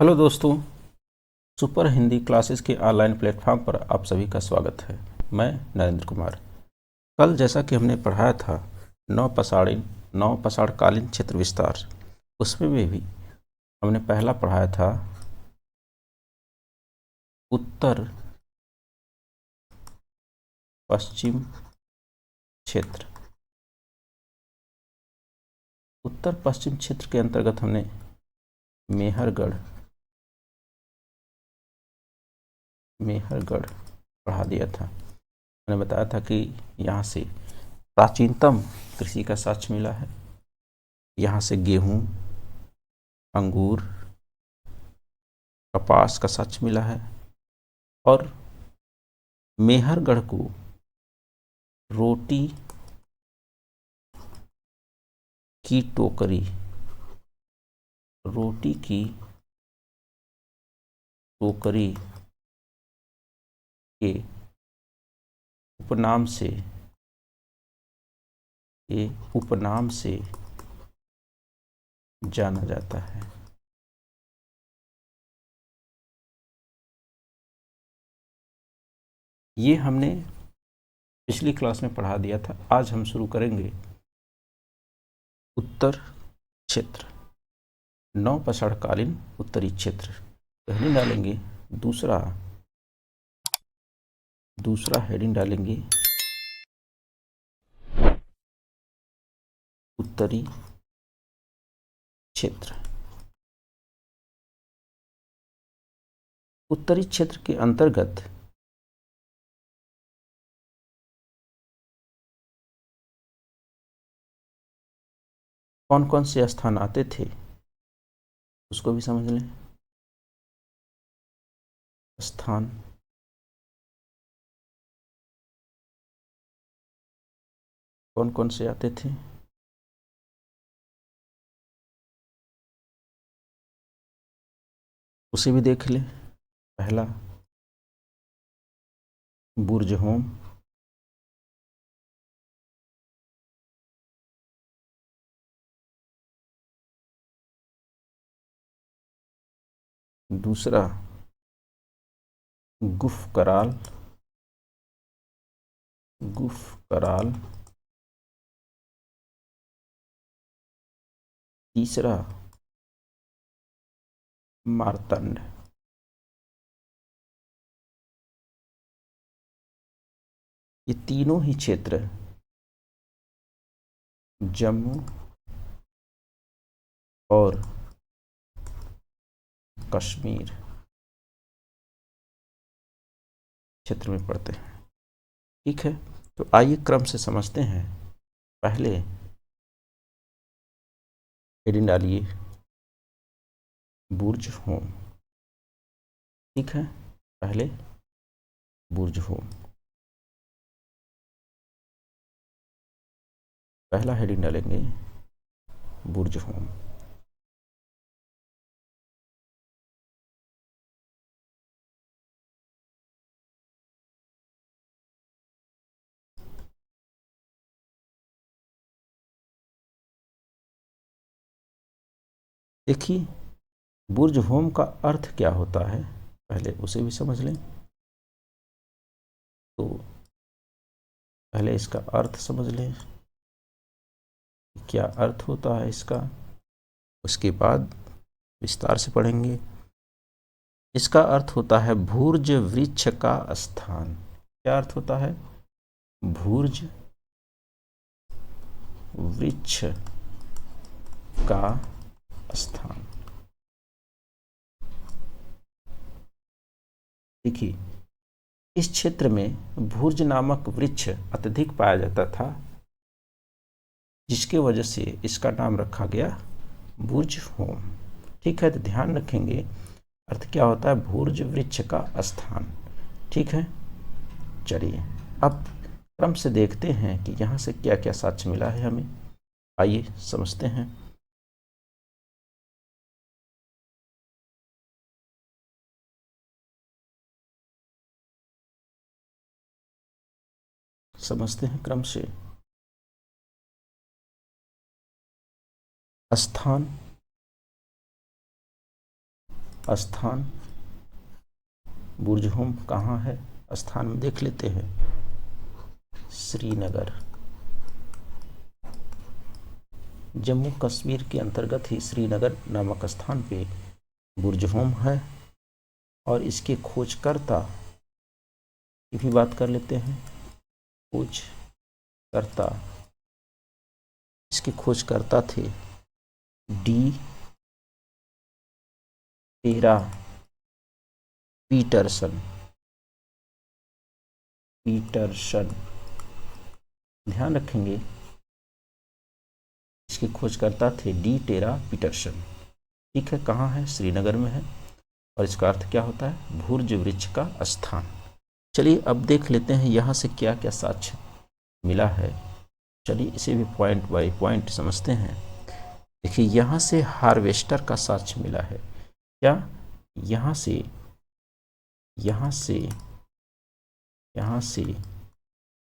Hello दोस्तों। Super Hindi classes के online platform पर आप सभी का स्वागत है। मैं नरेंद्र कुमार। कल जैसा कि हमने पढ़ाया था नौ पसाड़कालीन क्षेत्र विस्तार, उसमें भी हमने पहला पढ़ाया था उत्तर पश्चिम क्षेत्र। उत्तर पश्चिम क्षेत्र के अंतर्गत हमने मेहरगढ़ मेहरगढ़ पढ़ा दिया था। मैंने बताया था कि यहाँ से प्राचीनतम कृषि का साक्ष्य मिला है। यहाँ से गेहूँ, अंगूर, कपास का साक्ष्य मिला है और मेहरगढ़ को रोटी की टोकरी के उपनाम से जाना जाता है। ये हमने पिछली क्लास में पढ़ा दिया था। आज हम शुरू करेंगे उत्तर क्षेत्र, नौ पसाड़कालीन उत्तरी क्षेत्र। हेडिंग डालेंगे दूसरा हेडिंग डालेंगे उत्तरी क्षेत्र। उत्तरी क्षेत्र के अंतर्गत कौन कौन से स्थान आते थे उसको भी समझ लें। स्थान कौन कौन से आते थे, उसे भी देख लें। पहला बुर्जहोम, दूसरा गुफकराल, तीसरा मारतंड। ये तीनों ही क्षेत्र जम्मू और कश्मीर क्षेत्र में पड़ते हैं। ठीक है, तो आइए क्रम से समझते हैं। पहले हेडिंग डालिए बुर्जहोम। ठीक है, पहले बुर्जहोम, पहला हेडिंग डालेंगे बुर्जहोम। देखिए, बुर्जहोम का अर्थ क्या होता है, पहले उसे भी समझ लें। तो पहले इसका अर्थ समझ लें, क्या अर्थ होता है इसका, उसके बाद विस्तार से पढ़ेंगे। इसका अर्थ होता है भूर्ज वृक्ष का स्थान। क्या अर्थ होता है? भूर्ज वृक्ष का स्थान। देखिए, इस क्षेत्र में भूर्ज नामक वृक्ष अत्यधिक पाया जाता था, जिसके वजह से इसका नाम रखा गया बुर्जहोम। ठीक है, तो ध्यान रखेंगे अर्थ क्या होता है, भूर्ज वृक्ष का स्थान। ठीक है, चलिए अब क्रम से देखते हैं कि यहाँ से क्या क्या साक्ष्य मिला है हमें। आइए समझते हैं। क्रम से। स्थान स्थान, बुर्ज होम कहाँ है, स्थान में देख लेते हैं, श्रीनगर। जम्मू कश्मीर के अंतर्गत ही श्रीनगर नामक स्थान पे बुर्ज होम है। और इसके खोजकर्ता की भी बात कर लेते हैं। खोजकर्ता, इसके खोजकर्ता थे डी टेरा पीटरसन। ध्यान रखेंगे, इसके खोजकर्ता थे डी टेरा पीटरसन। ठीक है, कहाँ है, श्रीनगर में है। और इसका अर्थ क्या होता है, भुर्ज वृक्ष का स्थान। चलिए अब देख लेते हैं यहाँ से क्या क्या साक्ष्य मिला है। चलिए इसे भी पॉइंट बाय पॉइंट समझते हैं। देखिए यहाँ से हार्वेस्टर का साक्ष्य मिला है। क्या, यहाँ से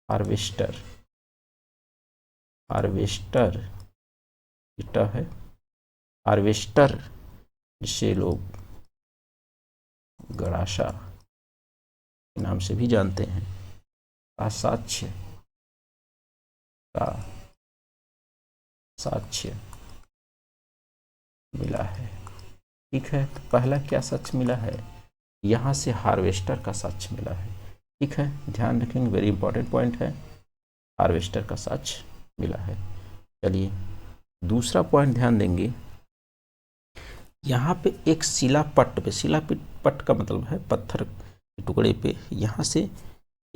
हार्वेस्टर इटा है, हार्वेस्टर जिसे लोग गड़ासा के नाम से भी जानते हैं, का साक्ष्य मिला है। ठीक है, तो पहला क्या साक्ष्य मिला है, यहाँ से हार्वेस्टर का साक्ष्य मिला है। ठीक है, ध्यान रखेंगे, वेरी इंपॉर्टेंट पॉइंट है, हार्वेस्टर का साक्ष्य मिला है। चलिए दूसरा पॉइंट ध्यान देंगे, यहाँ पे एक शिलापट्ट पे, शिलापट्ट का मतलब है पत्थर के टुकड़े पे, यहाँ से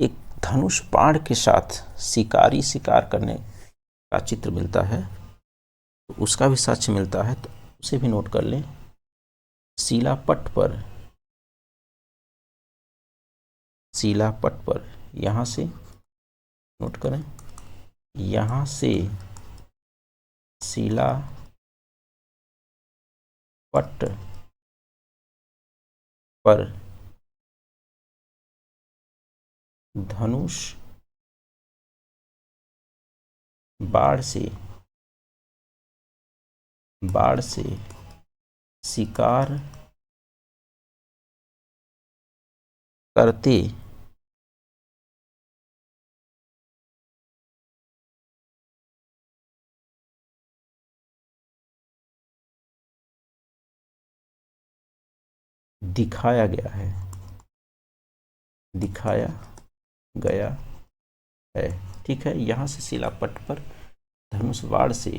एक धनुष बाण के साथ शिकारी शिकार करने का चित्र मिलता है, तो उसका भी साक्ष्य मिलता है, तो उसे भी नोट कर लें। शिलापट्ट पर यहाँ से नोट करें, यहाँ से शिलापट्ट पर धनुष बाण से शिकार करते दिखाया गया है। ठीक है, यहाँ से शिलापट्ट पर धनुष बाण से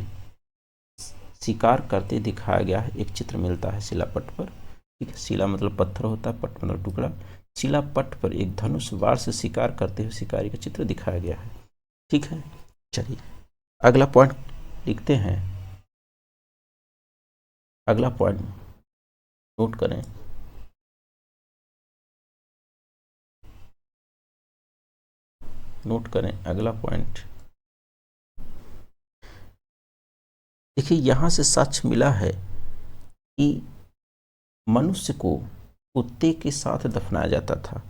शिकार करते दिखाया गया है, एक चित्र मिलता है शिलापट्ट पर। ठीक है, शिला मतलब पत्थर होता है, पट्ट मतलब टुकड़ा। शिलापट्ट पर एक धनुष बाण से शिकार करते हुए शिकारी का चित्र दिखाया गया है। ठीक है, चलिए अगला पॉइंट लिखते हैं। अगला पॉइंट नोट करें, अगला पॉइंट देखिए, यहां से साक्ष्य मिला है कि मनुष्य को कुत्ते के साथ दफनाया जाता था,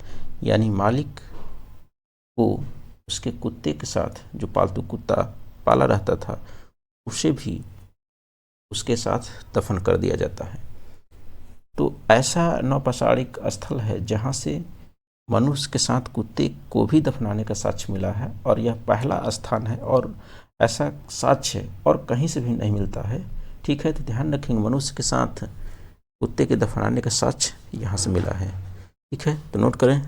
यानी मालिक को उसके कुत्ते के साथ, जो पालतू कुत्ता पाला रहता था, उसे भी उसके साथ दफन कर दिया जाता है। तो ऐसा नौपचारिक स्थल है जहां से मनुष्य के साथ कुत्ते को भी दफनाने का साक्ष्य मिला है, और यह पहला स्थान है, और ऐसा साक्ष्य और कहीं से भी नहीं मिलता है। ठीक है, तो ध्यान रखेंगे, मनुष्य के साथ कुत्ते के दफनाने का साक्ष्य यहाँ से मिला है। ठीक है, तो नोट करें,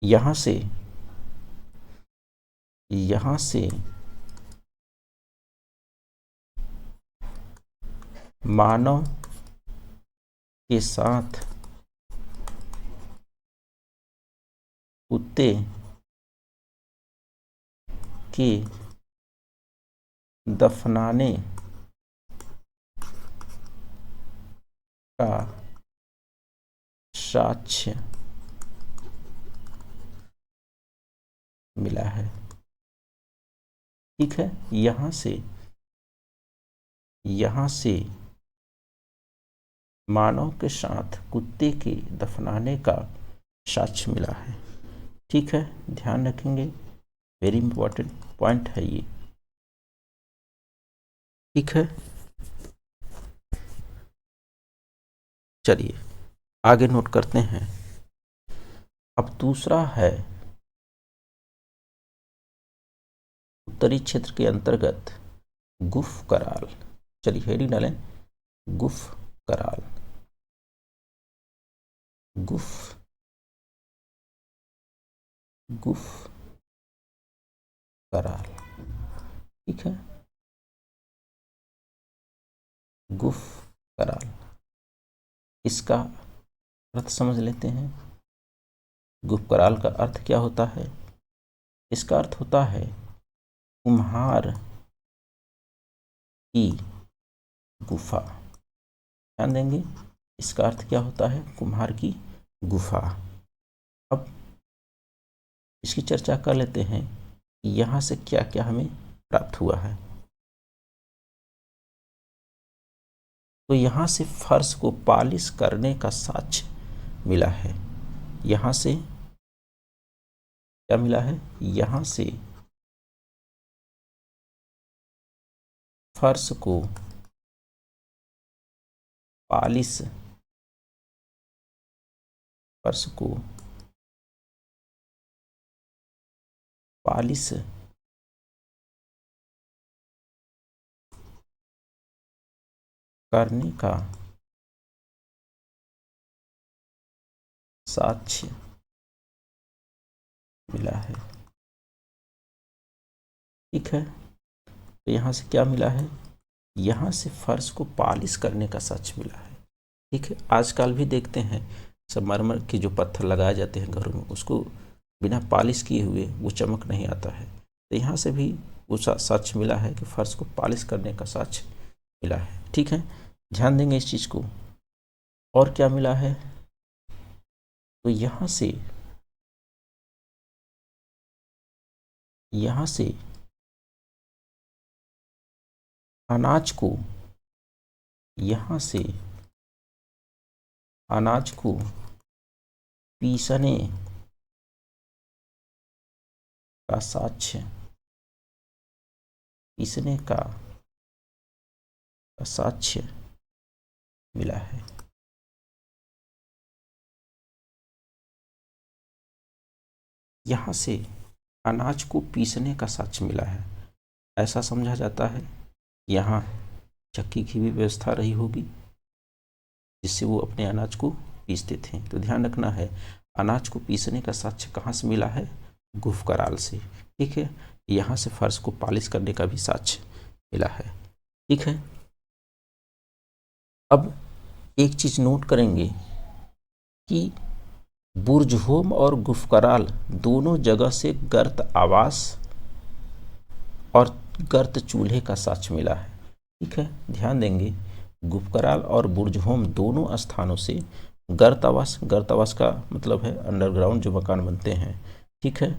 यहाँ से मानव के साथ कुत्ते के दफनाने का साक्ष्य मिला है। ठीक है, यहाँ से मानव के साथ कुत्ते के दफनाने का साक्ष्य मिला है। ठीक है, ध्यान रखेंगे, वेरी इंपॉर्टेंट पॉइंट है ये। ठीक है, चलिए आगे नोट करते हैं। अब दूसरा है उत्तरी क्षेत्र के अंतर्गत गुफ कराल। चलिए हेडिंग डालें, गुफ कराल। गुफ गुफ कराल, ठीक है। गुफ कराल, इसका अर्थ समझ लेते हैं। गुफ कराल का अर्थ क्या होता है? इसका अर्थ होता है कुम्हार की गुफा। ध्यान देंगे, इसका अर्थ क्या होता है? कुम्हार की गुफा। अब इसकी चर्चा कर लेते हैं कि यहाँ से क्या क्या हमें प्राप्त हुआ है। तो यहाँ से फर्श को पॉलिश करने का साक्ष्य मिला है। यहाँ से क्या मिला है? यहाँ से फर्श को पॉलिश, फर्श को पॉलिश करने का साक्ष्य मिला है, ठीक है। तो यहाँ से क्या मिला है? यहाँ से फर्श को पॉलिश करने का साक्ष्य मिला है, ठीक है। आजकल भी देखते हैं संगमरमर के जो पत्थर लगाए जाते हैं घरों में, उसको बिना पॉलिश किए हुए वो चमक नहीं आता है। तो यहाँ से भी वो साक्ष्य मिला है कि फर्श को पॉलिश करने का साक्ष्य मिला है, ठीक है। ध्यान देंगे इस चीज़ को। और क्या मिला है? तो यहाँ से अनाज को, यहाँ से अनाज को पीसने का साक्ष्य, पीसने का साक्ष्य मिला है। यहाँ से अनाज को पीसने का साक्ष्य मिला है। ऐसा समझा जाता है यहाँ चक्की की भी व्यवस्था रही होगी जिससे वो अपने अनाज को पीसते थे। तो ध्यान रखना है, अनाज को पीसने का साक्ष्य कहाँ से मिला है? गुफ कराल से, ठीक है। यहाँ से फर्श को पॉलिश करने का भी साक्ष्य मिला है, ठीक है। अब एक चीज नोट करेंगे कि बुर्जहोम और गुफकराल दोनों जगह से गर्त आवास और गर्त चूल्हे का साक्ष्य मिला है, ठीक है। ध्यान देंगे, गुफकराल और बुर्जहोम दोनों स्थानों से गर्त आवास का मतलब है अंडरग्राउंड जो मकान बनते हैं, ठीक है,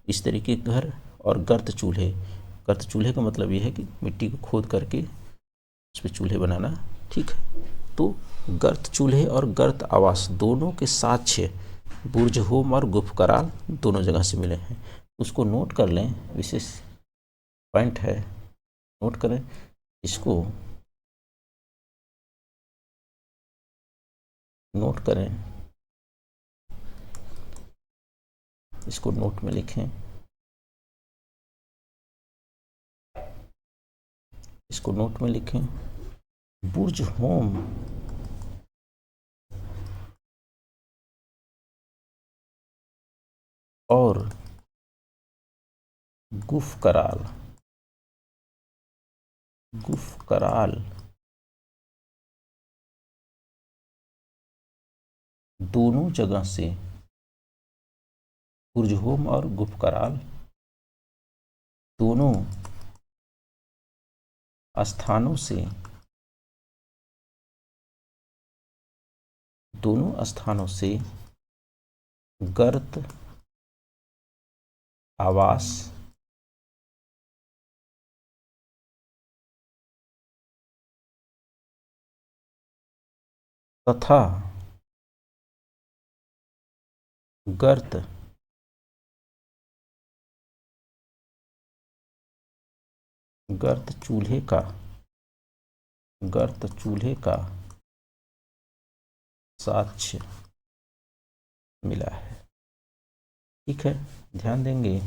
इस तरीके के घर। और गर्त चूल्हे का मतलब ये है कि मिट्टी को खोद करके उस पर चूल्हे बनाना, ठीक है। तो गर्त चूल्हे और गर्त आवास दोनों के साक्ष्य बुर्जहोम और गुफकराल दोनों जगह से मिले हैं। उसको नोट कर लें, विशेष पॉइंट है, नोट करें इसको, नोट करें, इसको नोट में लिखें, इसको नोट में लिखें। बुर्जहोम और गुफकराल दोनों जगह से, बुर्जहोम और गुफकराल दोनों स्थानों से, दोनों स्थानों से गर्त आवास तथा गर्त चूल्हे का साक्ष्य मिला है। ठीक है, ध्यान देंगे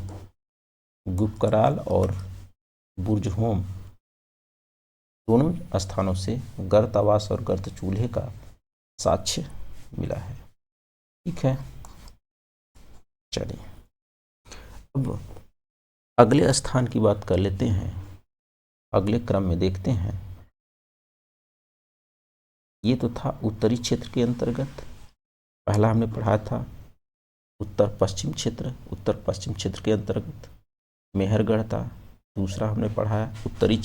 गुपकराल और बुर्जहोम दोनों स्थानों से गर्त आवास और गर्त चूल्हे का साक्ष्य मिला है। ठीक है, चलिए अब अगले स्थान की बात कर लेते हैं, अगले क्रम में देखते हैं। ये तो था उत्तरी क्षेत्र के अंतर्गत, पहला हमने पढ़ा था उत्तर पश्चिम क्षेत्र, उत्तर पश्चिम क्षेत्र के अंतर्गत मेहरगढ़ था। दूसरा हमने पढ़ा उत्तरी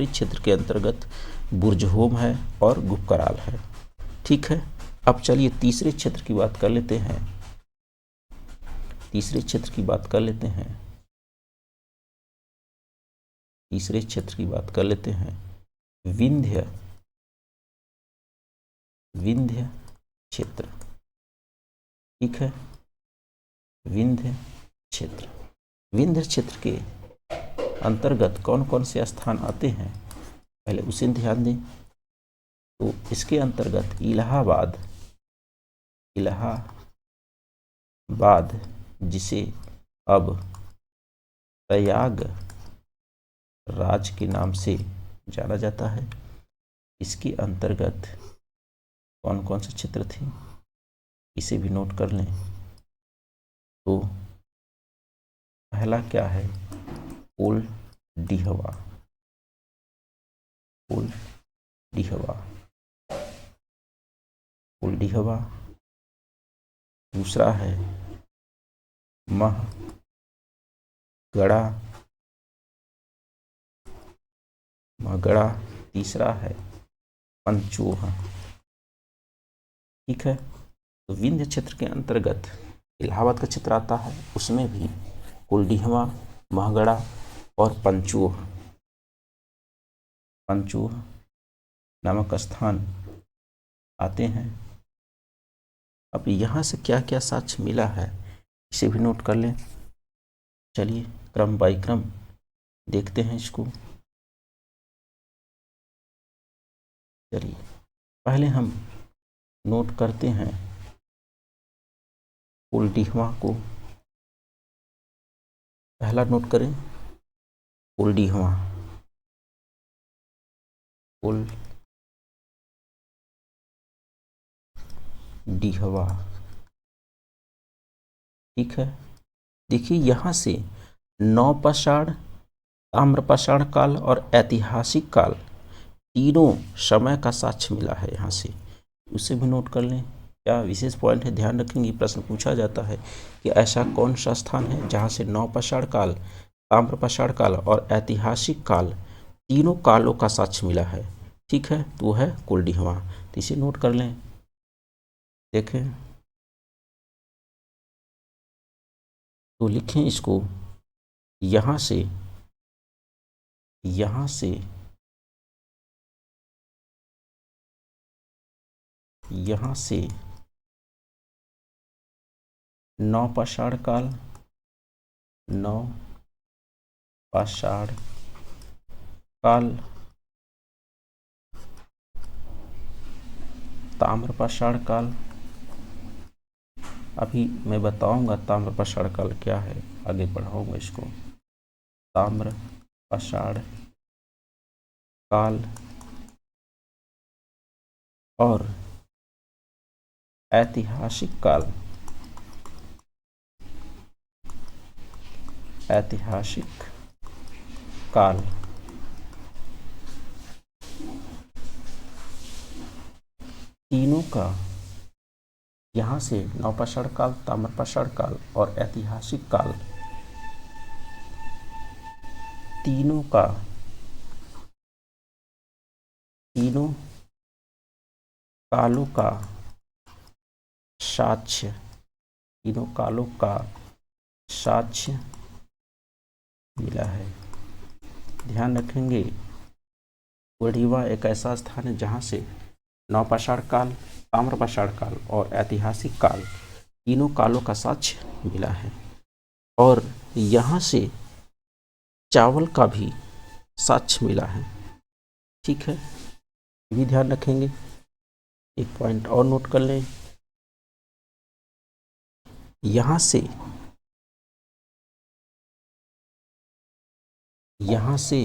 क्षेत्र के अंतर्गत बुर्जहोम है और गुपकराल है। ठीक है, अब चलिए तीसरे क्षेत्र की बात कर लेते हैं। तीसरे क्षेत्र की बात कर लेते हैं विंध्य क्षेत्र। ठीक है, विंध्य क्षेत्र के अंतर्गत कौन कौन से स्थान आते हैं, पहले उसे ध्यान दें। तो इसके अंतर्गत इलाहाबाद, जिसे अब प्रयाग राज के नाम से जाना जाता है, इसके अंतर्गत कौन कौन से क्षेत्र थे, इसे भी नोट कर लें। तो पहला क्या है, कोल्डिहवा। दूसरा है महगड़ा। तीसरा है पंचोह। ठीक है, तो विंध्य क्षेत्र के अंतर्गत इलाहाबाद का क्षेत्र आता है, उसमें भी कोल्डिहवा, महगड़ा और पंचोह नामक स्थान आते हैं। अब यहाँ से क्या क्या साक्ष्य मिला है, इसे भी नोट कर लें। चलिए क्रम बाय क्रम देखते हैं इसको। चलिए पहले हम नोट करते हैं कोल्डिहवा को। पहला नोट करें कोल्डिहवा। ठीक है, देखिए यहाँ से नवपाषाण, ताम्रपाषाण काल और ऐतिहासिक काल तीनों समय का साक्ष्य मिला है। यहाँ से उसे भी नोट कर लें। क्या विशेष पॉइंट है, ध्यान रखेंगे, प्रश्न पूछा जाता है कि ऐसा कौन सा स्थान है जहाँ से नवपाषाण काल, ताम्रपाषाण काल और ऐतिहासिक काल तीनों कालों का साक्ष्य मिला है। ठीक है, तो वो है कोल्डिहवा। तो इसे नोट कर लें। देखें तो लिखें इसको, यहाँ से नवपाषाण काल, ताम्रपाषाण काल, अभी मैं बताऊंगा ताम्रपाषाण काल क्या है, आगे पढ़ाऊंगा इसको। ताम्रपाषाण काल और ऐतिहासिक काल तीनों का, यहाँ से नवपाषाण काल, ताम्रपाषाण काल और ऐतिहासिक काल तीनों कालों का साक्ष्य मिला है। ध्यान रखेंगे कोल्डिहवा एक ऐसा स्थान है जहाँ से नवपाषाण काल, ताम्रपाषाण काल और ऐतिहासिक काल तीनों कालों का साक्ष्य मिला है। और यहाँ से चावल का भी साक्ष्य मिला है। ठीक है, भी ध्यान रखेंगे। एक पॉइंट और नोट कर लें, यहां से यहां से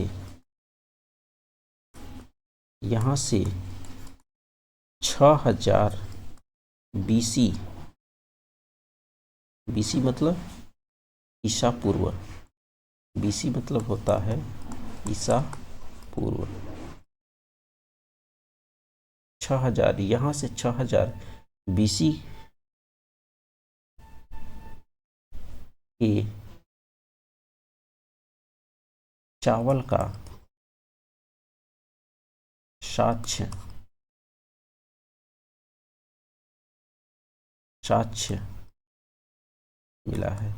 यहां से 6000 BC, BC मतलब ईसा पूर्व, BC मतलब होता है ईसा पूर्व। 6000, यहां से 6000 BC के चावल का साक्ष्य मिला है।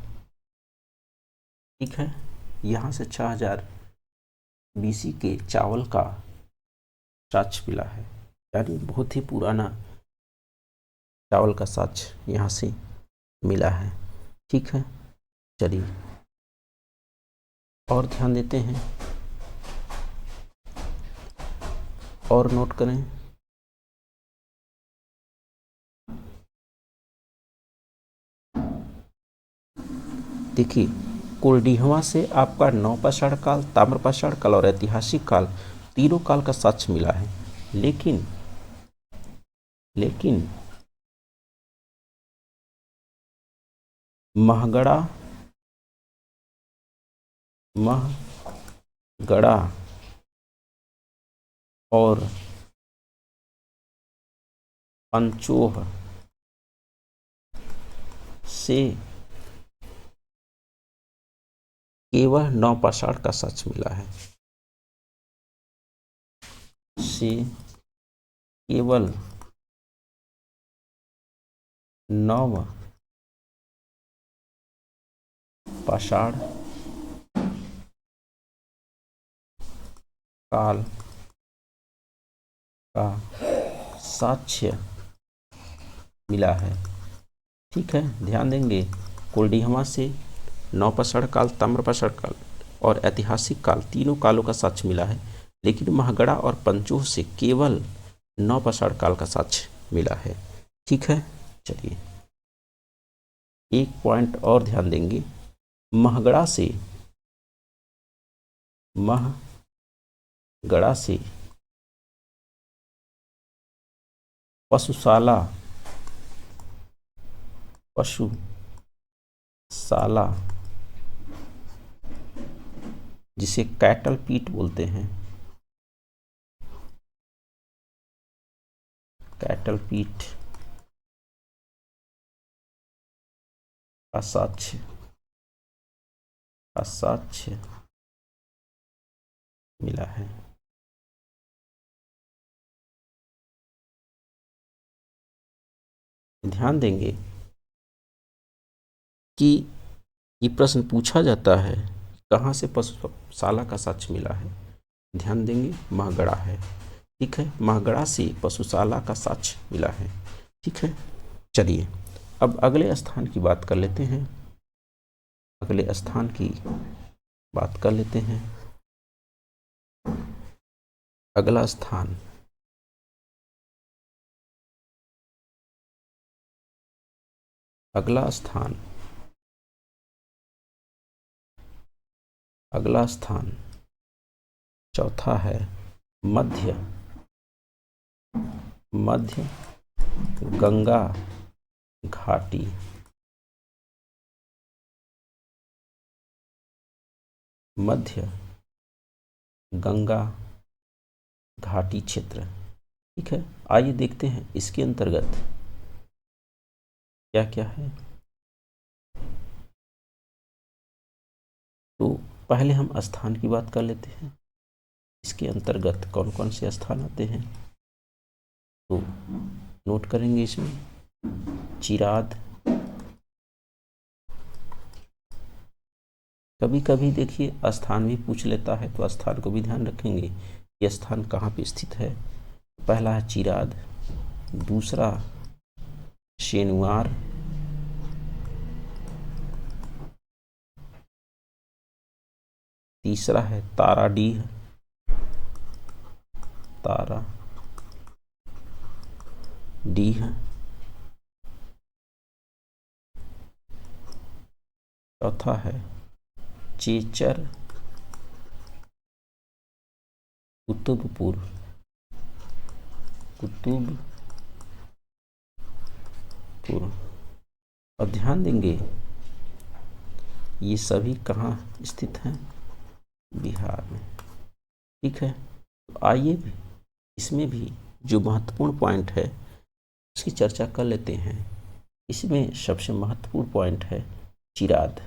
ठीक है, यहां से 6000 BC के चावल का साक्ष्य मिला है, यानी बहुत ही पुराना चावल का साक्ष्य यहाँ से मिला है। ठीक है, चलिए और ध्यान देते हैं और नोट करें। देखिए, कुलडीहवा से आपका नवपाषाण काल, ताम्रपाषाण काल और ऐतिहासिक काल, तीनों काल का साक्ष्य मिला है। लेकिन महगड़ा और पंचोह से केवल नवपाषाण का साक्ष्य मिला है, से केवल नवपाषाण काल का साक्ष्य मिला है। ठीक है, ध्यान देंगे, कुलडीहवा से नवपाषाण काल, ताम्रपाषाण काल और ऐतिहासिक काल, तीनों कालों का साक्ष्य मिला है। लेकिन महगड़ा और पंचोह से केवल नवपाषाण काल का साक्ष्य मिला है। ठीक है, चलिए एक पॉइंट और ध्यान देंगे, महगड़ा से पशुशाला जिसे कैटल पीट बोलते हैं, कैटल पीट का साक्ष्य मिला है। ध्यान देंगे कि ये प्रश्न पूछा जाता है, कहाँ से पशुशाला का साक्ष्य मिला है। ध्यान देंगे, महगड़ा है। ठीक है, महगड़ा से पशुशाला का साक्ष्य मिला है। ठीक है, चलिए अब अगले स्थान की बात कर लेते हैं। अगले स्थान की बात कर लेते हैं। अगला स्थान अगला स्थान चौथा है मध्य गंगा घाटी। मध्य गंगा घाटी क्षेत्र। ठीक है, आइए देखते हैं इसके अंतर्गत क्या क्या है। तो पहले हम स्थान की बात कर लेते हैं, इसके अंतर्गत कौन कौन से स्थान आते हैं। तो नोट करेंगे इसमें चिराद, कभी कभी देखिए स्थान भी पूछ लेता है, तो स्थान को भी ध्यान रखेंगे ये स्थान कहाँ पे स्थित है। पहला है चिराद, दूसरा शेनुआर, तीसरा है ताराडीह, डी है। चौथा है चेचर कुतुबपुर, कुतुबपुर। और ध्यान देंगे ये सभी कहाँ स्थित हैं? बिहार में। ठीक है, तो आइए इसमें भी जो महत्वपूर्ण पॉइंट है उसकी चर्चा कर लेते हैं। इसमें सबसे महत्वपूर्ण पॉइंट है चिराद।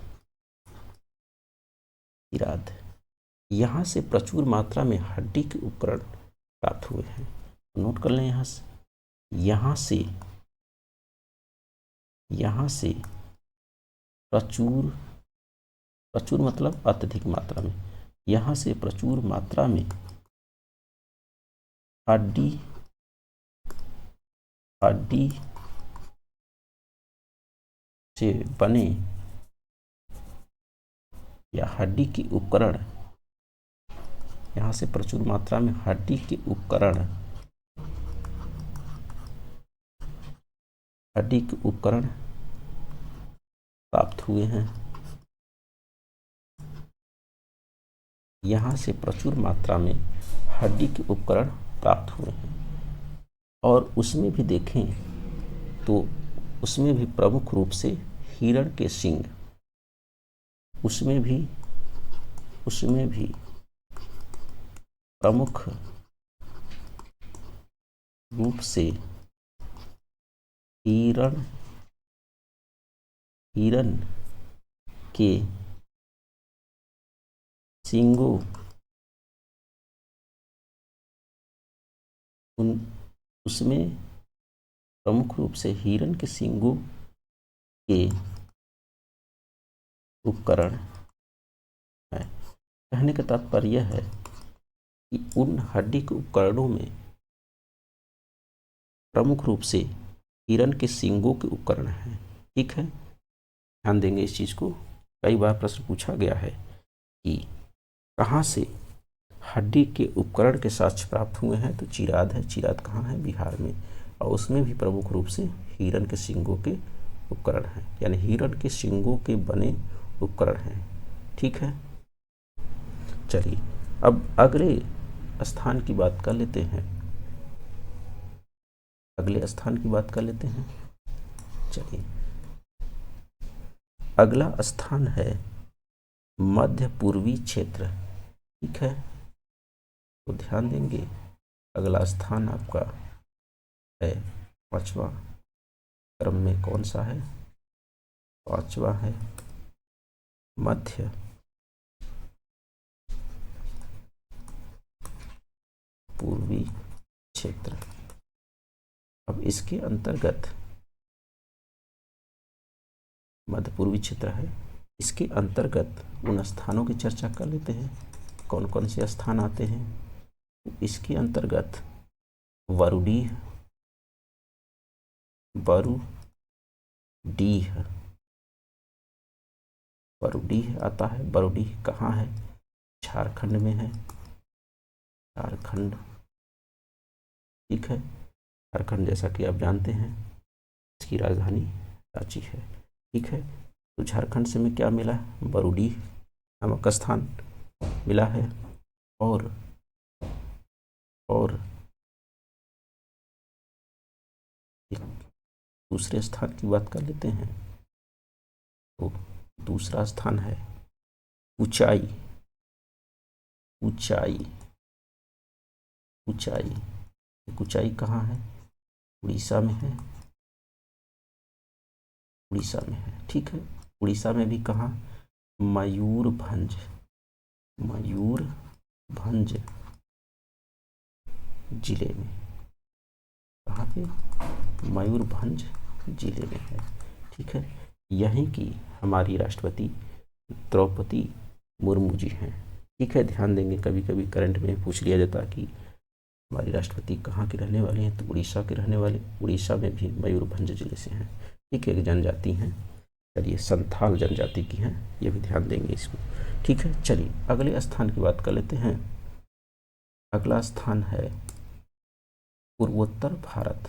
चिराद, यहाँ से प्रचुर मात्रा में हड्डी के उपकरण प्राप्त हुए हैं। नोट कर लें, यहाँ से प्रचुर मतलब अत्यधिक मात्रा में, यहाँ से प्रचुर मात्रा में हड्डी से बने या हड्डी के उपकरण, यहाँ से प्रचुर मात्रा में हड्डी के उपकरण प्राप्त हुए हैं। यहाँ से प्रचुर मात्रा में हड्डी के उपकरण प्राप्त हुए हैं। और उसमें भी देखें तो उसमें भी प्रमुख रूप से हिरण के सींग, उसमें भी प्रमुख रूप से हिरण के सींगों, उसमें प्रमुख रूप से हिरण के सींगों के उपकरण है। कहने का तात्पर्य है कि उन हड्डी के उपकरणों में प्रमुख रूप से हिरण के सींगों के उपकरण हैं। ठीक है, ध्यान देंगे इस चीज को। कई बार प्रश्न पूछा गया है कि कहाँ से हड्डी के उपकरण के साक्ष्य प्राप्त हुए हैं, तो चिराद है। चिराद कहाँ है? बिहार में। और उसमें भी प्रमुख रूप से हिरण के सींगों के उपकरण हैं, यानी हिरण के सींगों के बने उपकरण हैं। ठीक है, चलिए अब अगले स्थान की बात कर लेते हैं। चलिए, अगला स्थान है मध्य पूर्वी क्षेत्र। ठीक है, तो ध्यान देंगे अगला स्थान आपका है 5वां क्रम में। कौन सा है? 5वां है मध्य पूर्वी क्षेत्र। अब इसके अंतर्गत मध्य पूर्वी क्षेत्र है, इसके अंतर्गत उन स्थानों की चर्चा कर लेते हैं। कौन कौन से स्थान आते हैं? इसके अंतर्गत बरूडीह आता है। बरूडीह कहाँ है? झारखंड में है। झारखंड, ठीक है, झारखंड जैसा कि आप जानते हैं इसकी राजधानी रांची है। ठीक है, तो झारखंड से में क्या मिला? बरूडीह नामक स्थान मिला है। और एक दूसरे स्थान की बात कर लेते हैं। तो दूसरा स्थान है ऊंचाई। ऊंचाई कहाँ है? उड़ीसा में है। ठीक है, उड़ीसा में भी कहाँ? मयूरभंज जिले में। कहाँ पे? मयूरभंज जिले में है। ठीक है, यहीं की हमारी राष्ट्रपति द्रौपदी मुर्मू जी हैं। ठीक है, ध्यान देंगे कभी कभी करंट में पूछ लिया जाता कि हमारी राष्ट्रपति कहाँ के रहने वाले हैं, तो उड़ीसा के रहने वाले, उड़ीसा में भी मयूरभंज जिले से हैं। ठीक है, एक जनजाति हैं, चलिए संथाल जनजाति की हैं, ये भी ध्यान देंगे इसमें। ठीक है, चलिए अगले स्थान की बात कर लेते हैं। अगला स्थान है पूर्वोत्तर भारत।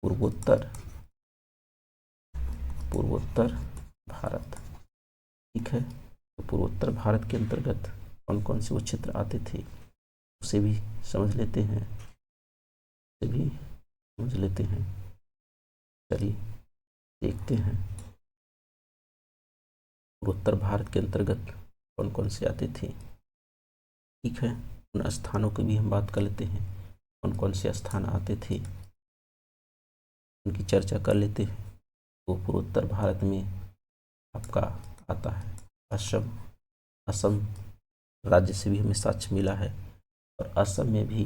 पूर्वोत्तर भारत। ठीक है, तो पूर्वोत्तर भारत के अंतर्गत कौन कौन से वो क्षेत्र आते थे उसे भी समझ लेते हैं, चलिए देखते हैं पूर्वोत्तर भारत के अंतर्गत कौन कौन से आते थे। ठीक है, उन स्थानों की भी हम बात कर लेते हैं, कौन कौन से स्थान आते थे उनकी चर्चा कर लेते हैं। तो पूर्वोत्तर भारत में आपका आता है असम राज्य से भी हमें साक्ष्य मिला है, और असम में भी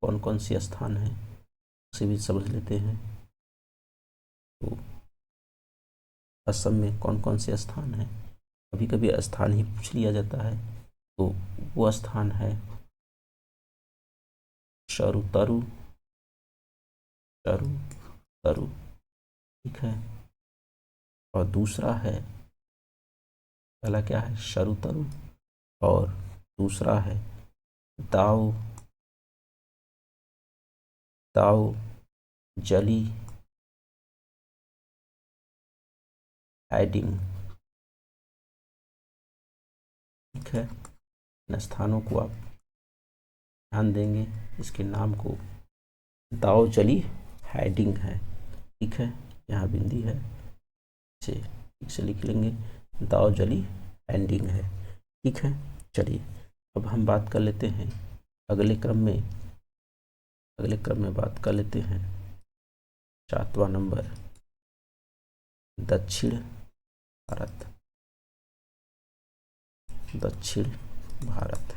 कौन कौन से स्थान हैं उसे भी समझ लेते हैं। तो असम में कौन कौन से स्थान हैं, कभी कभी स्थान ही पूछ लिया जाता है, तो वो स्थान है शरुतरु। ठीक है, और दूसरा है, पहला क्या है शरुतरु, और दूसरा है दाओ जली हाइडिंग। ठीक है, इन स्थानों को आप ध्यान देंगे, इसके नाम को दाओ जली हाइडिंग है। ठीक है, यहाँ बिंदी है, इसे ठीक से लिख लेंगे, दाओ जली हाइडिंग है। ठीक है, चलिए अब हम बात कर लेते हैं अगले क्रम में बात कर लेते हैं 7वां नंबर, दक्षिण भारत।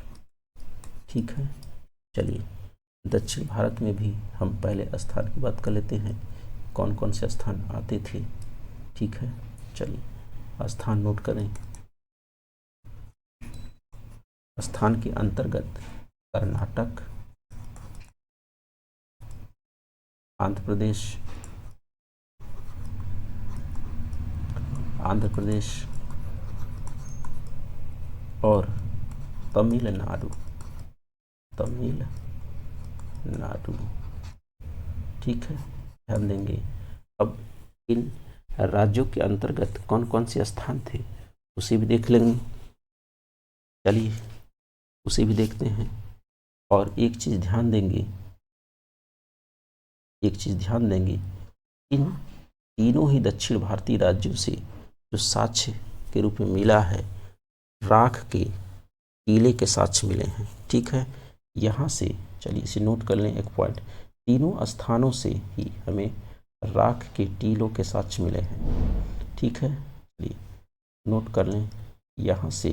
ठीक है, चलिए दक्षिण भारत में भी हम पहले स्थान की बात कर लेते हैं, कौन कौन से स्थान आते थे। ठीक है, चलिए स्थान नोट करें। स्थान के अंतर्गत कर्नाटक, आंध्र प्रदेश और तमिलनाडु। ठीक है, ध्यान देंगे। अब इन राज्यों के अंतर्गत कौन कौन से स्थान थे उसे भी देख लेंगे, चलिए उसे भी देखते हैं। और एक चीज ध्यान देंगे, इन तीनों ही दक्षिण भारतीय राज्यों से जो साक्ष्य के रूप में मिला है, राख के टीले के साक्ष्य मिले हैं। ठीक है, यहाँ से चलिए इसे नोट कर लें एक पॉइंट, तीनों स्थानों से ही हमें राख के टीलों के साक्ष्य मिले हैं। ठीक है, चलिए नोट कर लें, यहाँ से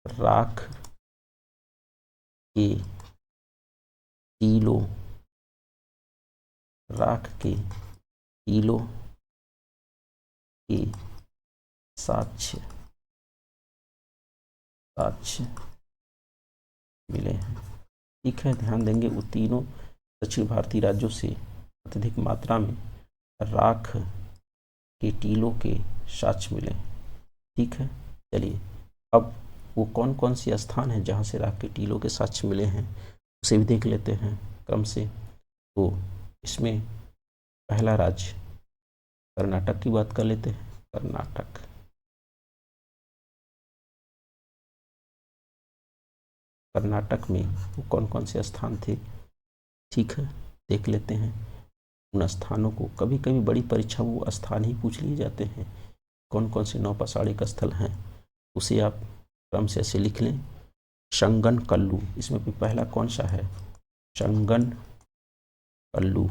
राख के टीलों के साक्ष्य मिले हैं। ठीक है, ध्यान देंगे, वो तीनों दक्षिण भारतीय राज्यों से अत्यधिक मात्रा में राख के टीलों के साक्ष्य मिले हैं। ठीक है, चलिए अब वो कौन कौन से स्थान हैं जहाँ से राख के टीलों के साक्ष्य मिले हैं उसे भी देख लेते हैं क्रम से। तो इसमें पहला राज्य कर्नाटक की बात कर लेते हैं। कर्नाटक में वो कौन कौन से स्थान थे, ठीक है, देख लेते हैं। उन स्थानों को कभी कभी बड़ी परीक्षा वो स्थान ही पूछ लिए जाते हैं, कौन कौन से 9 पौराणिक स्थल हैं उसे आप क्रम से ऐसे लिख लें। शंगन कल्लू, इसमें भी पहला कौन सा है, शंगन कल्लू।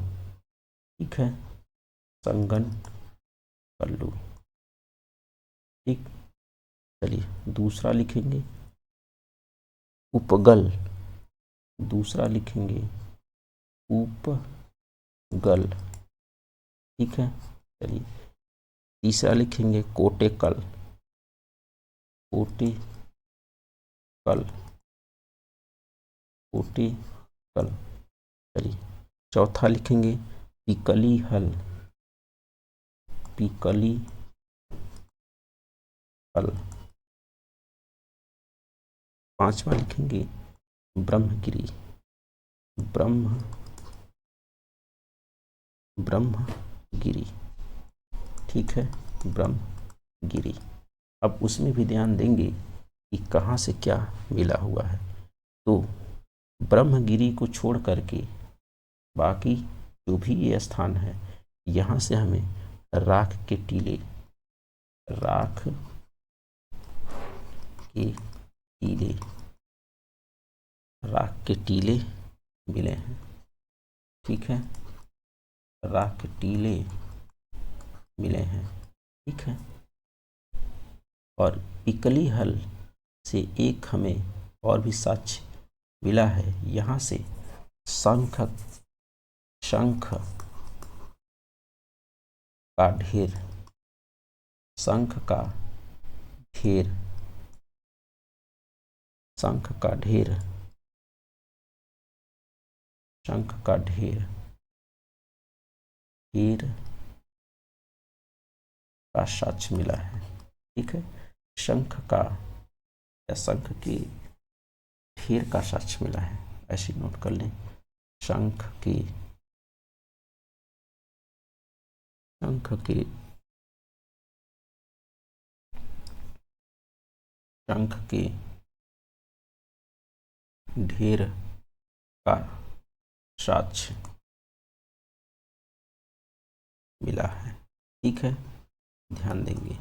ठीक है, संगन कल्लू। ठीक, चलिए दूसरा लिखेंगे उपगल, उपगल। ठीक है, चलिए तीसरा लिखेंगे कोटेकल। चलिए चौथा लिखेंगे पिकली हल। पांचवा लिखेंगे ब्रह्मगिरी, ब्रह्मगिरी, ठीक है, ब्रह्मगिरी। अब उसमें भी ध्यान देंगे कि कहाँ से क्या मिला हुआ है। तो ब्रह्मगिरी को छोड़ करके बाकी जो भी ये स्थान है, यहाँ से हमें राख के टीले मिले हैं, ठीक है, राख के टीले मिले हैं, ठीक है। और इकली हल से एक हमें और भी साक्ष्य मिला है, यहाँ से शंख का ढेर, शंख का ढेर का साक्ष्य मिला है, ठीक है। शंख का या शंख के ढेर का साक्ष्य मिला है, ऐसे नोट कर लें। शंख के ढेर का साक्ष्य मिला है, ठीक है, ध्यान देंगे,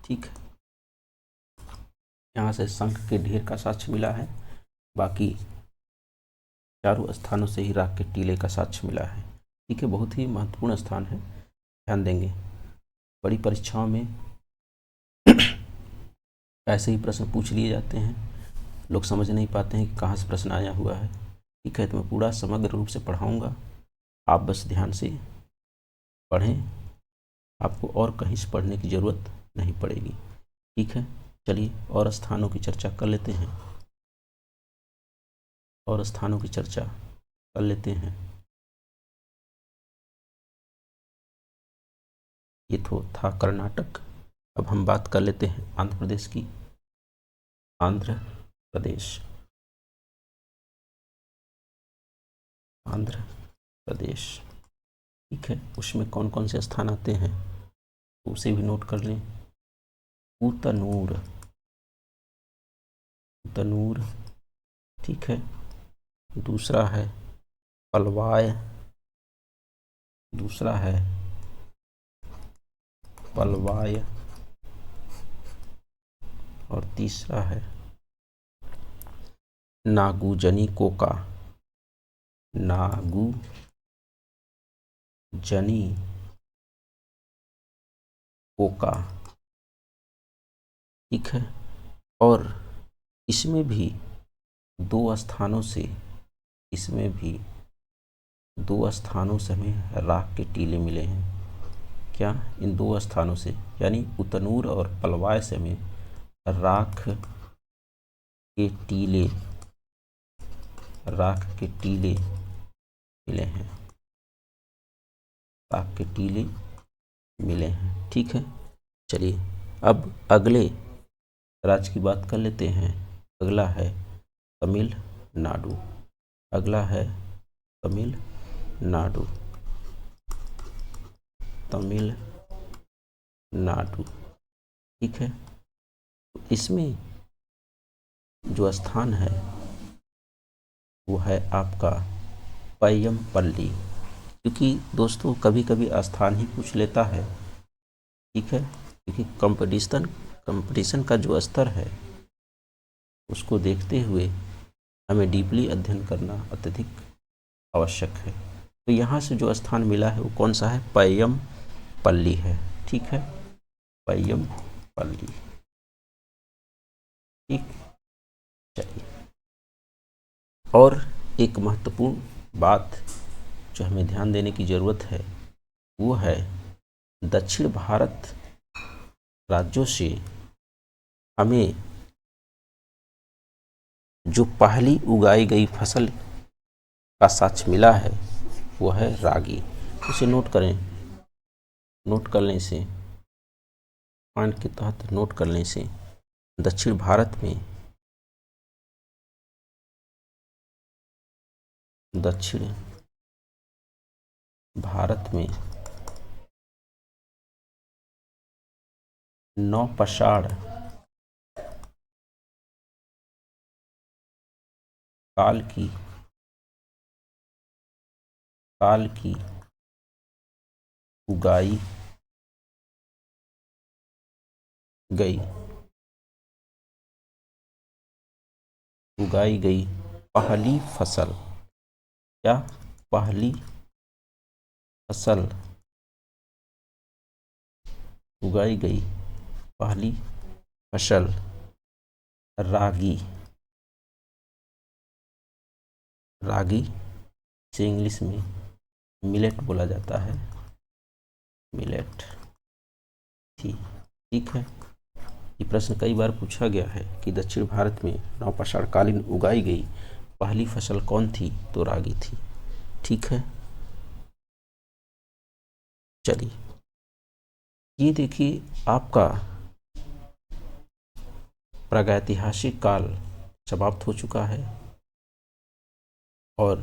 ठीक है। यहाँ से शंख के ढेर का साक्ष्य मिला है, बाकी चारों स्थानों से ही राख के टीले का साक्ष्य मिला है, ठीक है। बहुत ही महत्वपूर्ण स्थान है, ध्यान देंगे। बड़ी परीक्षाओं में ऐसे ही प्रश्न पूछ लिए जाते हैं, लोग समझ नहीं पाते हैं कि कहाँ से प्रश्न आया हुआ है, ठीक है। तो मैं पूरा समग्र रूप से पढ़ाऊँगा, आप बस ध्यान से पढ़ें, आपको और कहीं से पढ़ने की ज़रूरत नहीं पड़ेगी, ठीक है। चलिए और स्थानों की चर्चा कर लेते हैं, ये तो था कर्नाटक। अब हम बात कर लेते हैं आंध्र प्रदेश की। आंध्र प्रदेश, ठीक है। उसमें कौन कौन से स्थान आते हैं उसे भी नोट कर लें। उतनूर, ठीक है। दूसरा है पलवाय, और तीसरा है नागुजनी कोका, ठीक है। और इसमें भी दो स्थानों से हमें राख के टीले मिले हैं। क्या? इन दो स्थानों से, यानी उतनूर और पलवाय से हमें राख के टीले मिले हैं, ठीक है। चलिए अब अगले राज्य की बात कर लेते हैं। अगला है तमिलनाडु, ठीक है। इसमें जो स्थान है वो है आपका पय्यमपल्ली, क्योंकि दोस्तों कभी कभी स्थान ही पूछ लेता है, ठीक है। क्योंकि कंपटीशन का जो स्तर है उसको देखते हुए हमें डीपली अध्ययन करना अत्यधिक आवश्यक है। तो यहाँ से जो स्थान मिला है वो कौन सा है? पय्यमपल्ली है, ठीक है, पय्यमपल्ली, ठीक। चलिए और एक महत्वपूर्ण बात जो हमें ध्यान देने की ज़रूरत है वो है दक्षिण भारत राज्यों से हमें जो पहली उगाई गई फसल का साक्ष्य मिला है वो है रागी। उसे नोट कर लें से पॉइंट के तहत नोट कर लें से दक्षिण भारत में दक्षिण भारत में नौपाषाण काल की उगाई गई पहली फसल, क्या पहली फसल उगाई गई पहली फसल रागी से इंग्लिश में मिलेट बोला जाता है, मिलेट थी। ठीक है, ये प्रश्न कई बार पूछा गया है कि दक्षिण भारत में नवपाषाण कालीन उगाई गई पहली फसल कौन थी, तो रागी थी। ठीक है, चलिए ये देखिए आपका प्रागैतिहासिक काल समाप्त हो चुका है और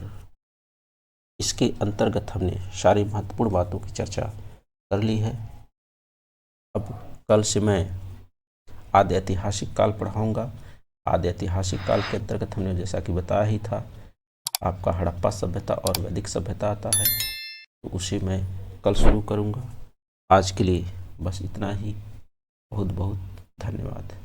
इसके अंतर्गत हमने सारी महत्वपूर्ण बातों की चर्चा कर ली है। अब कल से मैं आदि ऐतिहासिक काल पढ़ाऊंगा। आदि ऐतिहासिक काल के अंतर्गत हमने जैसा कि बताया ही था, आपका हड़प्पा सभ्यता और वैदिक सभ्यता आता है, तो उसे मैं कल शुरू करूंगा। आज के लिए बस इतना ही। बहुत बहुत धन्यवाद।